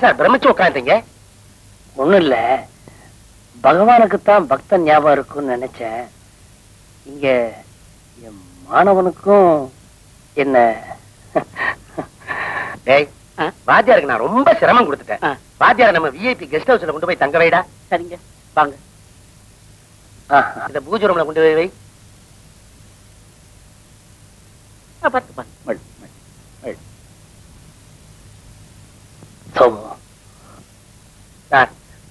Sir பிரமிச்சு உட்காந்துங்க? ஒண்ணும் இல்ல, பகவானுக்குத்தான் பக்தன் ஞாபகம் இருக்குன்னு நினைச்சேன். இங்க என் மாணவனுக்கும் என்ன வாத்தியாருக்கு நான் ரொம்ப சிரமம் கொடுத்துட்டேன். வாத்தியார நம்ம விஐபி கெஸ்ட் ஹவுஸ்ல கொண்டு போய் தங்க வைடா. சரிங்க, வாங்க. இந்த பூஜை ரூம்ல கொண்டு போய் வை.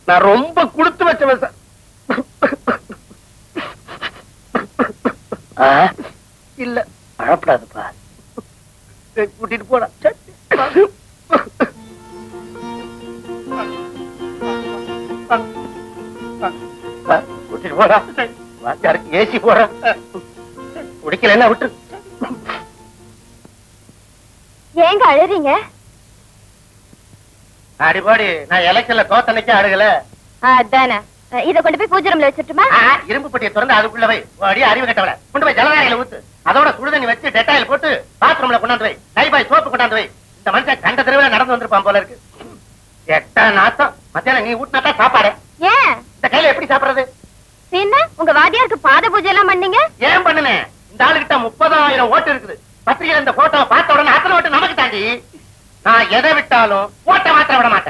நான் ரொம்ப கொடுத்து வச்சவன் சார். இல்ல அழப்படாதுப்பா, கூட்டிட்டு போடா. கூட்டிட்டு போடா. வாத்தியாருக்கு ஏசி போற குடிக்கலன்னா விட்டு. ஏங்க அழுறீங்க? அடிபாடி, நான் எலெக்ஷன்ல தோத்தனைக்கே அழுகல. அதானே, இத கொண்டு போய் பூஜை ரூம்ல வச்சிட்டுமா? இரும்பு பட்டியை திறந்து அதுக்குள்ள வை. அடி அறிவு கட்டவள கொண்டு போய் ஜலதாரையில ஊத்து. அதோட சுடுதண்ணி வச்சு டெட்டாயில் போட்டு பாத்ரூம்ல கொண்டாந்து வை. லைபாய் சோப்பு கொண்டாந்து வை. இந்த மனுஷன் கண்ட தெருவில் நடந்து வந்திருப்பான் போல இருக்கு. எட்ட நாத்தம். மத்தியானம் நீ ஊட்டினாட்டா சாப்பாடு. ஏன் இந்த கையில எப்படி சாப்பிடுறது? என்ன உங்க வாத்தியாருக்கு பாத பூஜை எல்லாம் பண்ணீங்க? ஏன் பண்ணுனேன்? இந்த ஆளுகிட்ட 30,000 ஓட்டு இருக்குது. பத்திரிகையில இந்த போட்டோ பார்த்த உடனே அத்தனை ஓட்டு நமக்கு தாண்டி. நான் எதை விட்டாலும் ஓட்ட மாத்திர விட மாட்டேன்.